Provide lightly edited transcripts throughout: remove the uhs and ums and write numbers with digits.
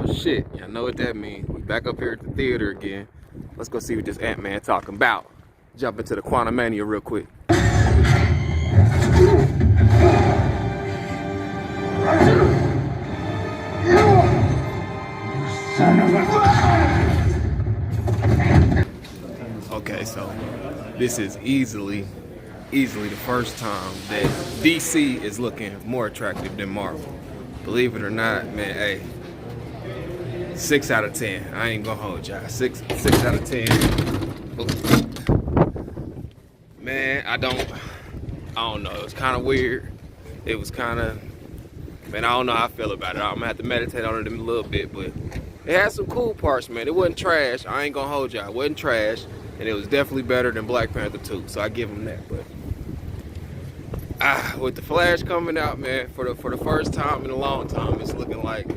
Oh shit, y'all know what that means. We back up here at the theater again. Let's go see what this Antman talking about. Jump into the Quantumania real quick. Okay, so this is easily the first time that DC is looking more attractive than Marvel. Believe it or not, man, hey, 6 out of 10. I ain't gonna hold y'all. 6 out of 10. Man, I don't know. It was kind of weird. It was kind of, man, I don't know how I feel about it. I'm gonna have to meditate on it a little bit, but it had some cool parts, man. It wasn't trash. I ain't gonna hold y'all. It wasn't trash, and it was definitely better than Black Panther 2. So I give them that. But with the Flash coming out, man, for the first time in a long time, it's looking like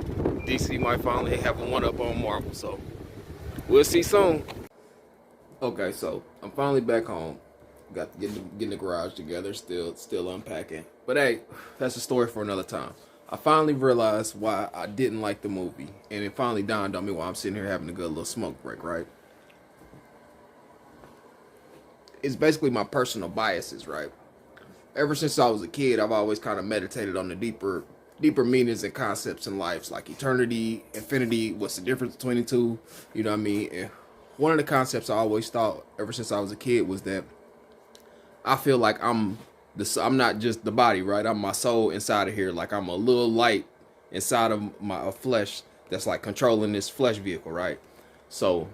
DC might finally have a one-up on Marvel. So we'll see soon. Okay, so I'm finally back home. Got to get in the garage together. Still unpacking. But hey, that's a story for another time. I finally realized why I didn't like the movie, and it finally dawned on me while I'm sitting here having a good little smoke break. Right? It's basically my personal biases, right? Ever since I was a kid, I've always kind of meditated on the deeper meanings and concepts in life, like eternity, infinity, what's the difference between the two, you know what I mean? And one of the concepts I always thought ever since I was a kid was that I feel like I'm not just the body, right? I'm my soul inside of here. Like I'm a little light inside of my flesh that's like controlling this flesh vehicle, right? So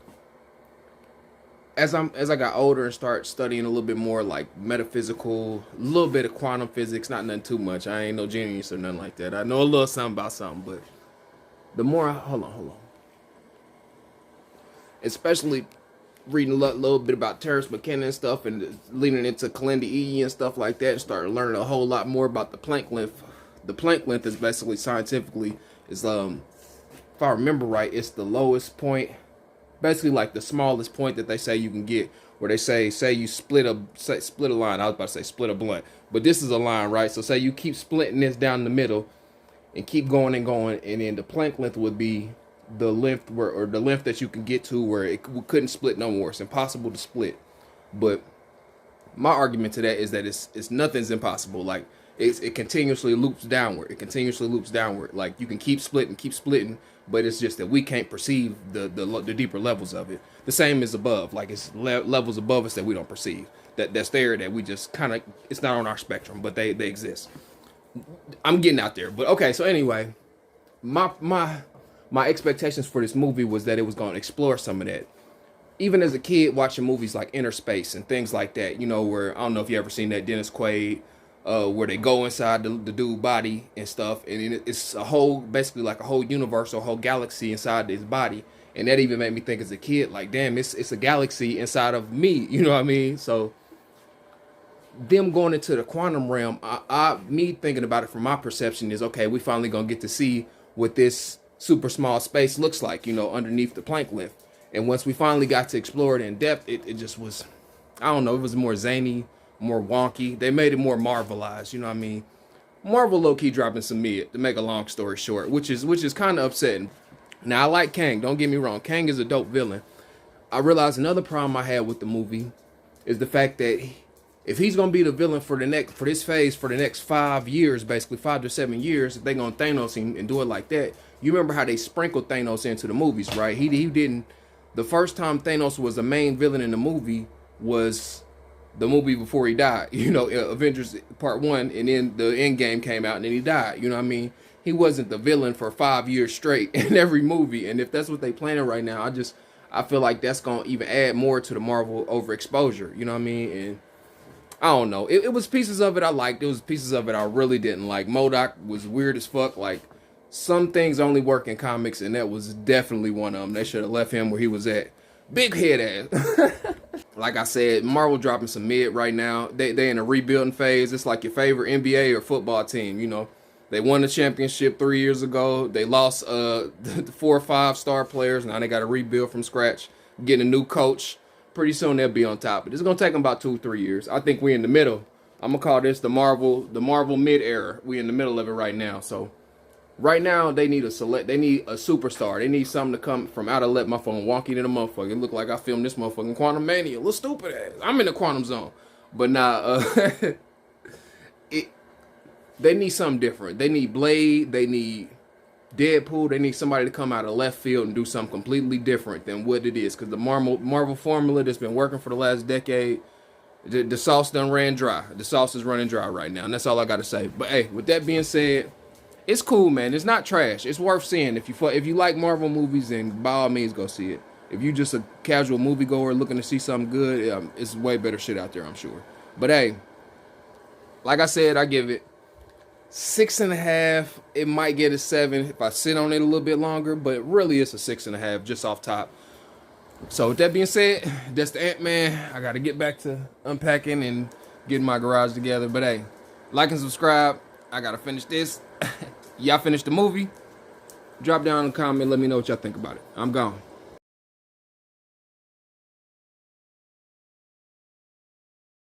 as I got older and start studying a little bit more like metaphysical, a little bit of quantum physics, not nothing too much. I ain't no genius or nothing like that. I know a little something about something, but the more hold on. Especially reading a little bit about Terence McKenna and stuff, and leaning into Kalenda E and stuff like that, and starting learning a whole lot more about the Planck length. The Planck length is basically scientifically is if I remember right, it's the lowest point. Basically, like the smallest point that they say you can get, where they say you split a line. I was about to say split a blunt, but this is a line, right? So say you keep splitting this down the middle, and keep going, and then the Planck length would be the length or the length that you can get to where it couldn't split no more. It's impossible to split. But my argument to that is that it's nothing's impossible. Like it continuously loops downward. It continuously loops downward. Like you can keep splitting. But it's just that we can't perceive the deeper levels of it. The same as above, like it's levels above us that we don't perceive. That's there that we just kind of, it's not on our spectrum, but they exist. I'm getting out there, but okay. So anyway, my expectations for this movie was that it was going to explore some of that. Even as a kid, watching movies like Inner Space and things like that, you know, where I don't know if you ever seen that Dennis Quaid. Where they go inside the dude's body and stuff, and it's a whole, basically like a whole universe or a whole galaxy inside his body, and that even made me think as a kid, like, damn, it's a galaxy inside of me, you know what I mean? So them going into the quantum realm, me thinking about it from my perception is, okay, we finally gonna get to see what this super small space looks like, you know, underneath the Planck length. And once we finally got to explore it in depth, it just was, I don't know, it was more zany, more wonky. They made it more Marvelized, you know what I mean? Marvel low-key dropping some mid, to make a long story short, which is kind of upsetting. Now I like Kang, don't get me wrong. Kang is a dope villain. I realized another problem I had with the movie is the fact that if he's gonna be the villain for this phase for the next 5 years, basically 5 to 7 years, if they gonna Thanos him and do it like that, you remember how they sprinkled Thanos into the movies, right? He didn't. The first time Thanos was the main villain in the movie was the movie before he died, you know, Avengers Part 1, and then the Endgame came out, and then he died, you know what I mean? He wasn't the villain for 5 years straight in every movie, and if that's what they planning right now, I feel like that's going to even add more to the Marvel overexposure, you know what I mean? And I don't know. It was pieces of it I liked. It was pieces of it I really didn't like. MODOK was weird as fuck. Like, some things only work in comics, and that was definitely one of them. They should have left him where he was at. Big head ass. Like I said, Marvel dropping some mid right now. They in a rebuilding phase. It's like your favorite NBA or football team, you know. They won the championship 3 years ago. They lost the 4 or 5 star players. Now they got to rebuild from scratch, get a new coach. Pretty soon they'll be on top. But it's going to take them about 2 or 3 years. I think we're in the middle. I'm going to call this the Marvel mid-era. We're in the middle of it right now. So Right now, they need a superstar. They need something to come from out of let my phone wonky in the motherfucker. It look like I filmed this motherfucking Quantumania. Little stupid ass. I'm in the quantum zone. But nah, they need something different. They need Blade. They need Deadpool. They need somebody to come out of left field and do something completely different than what it is. Because the Marvel formula that's been working for the last decade, the sauce done ran dry. The sauce is running dry right now. And that's all I got to say. But hey, with that being said, it's cool, man. It's not trash. It's worth seeing. If you like Marvel movies, then by all means go see it. If you just a casual moviegoer looking to see something good, it's way better shit out there, I'm sure. But hey, like I said, I give it 6.5. It might get a 7 if I sit on it a little bit longer, but really it's a 6.5 just off top. So with that being said, that's the Ant-Man. I got to get back to unpacking and getting my garage together. But hey, like and subscribe. I got to finish this. Y'all finished the movie? Drop down in the comment. Let me know what y'all think about it. I'm gone.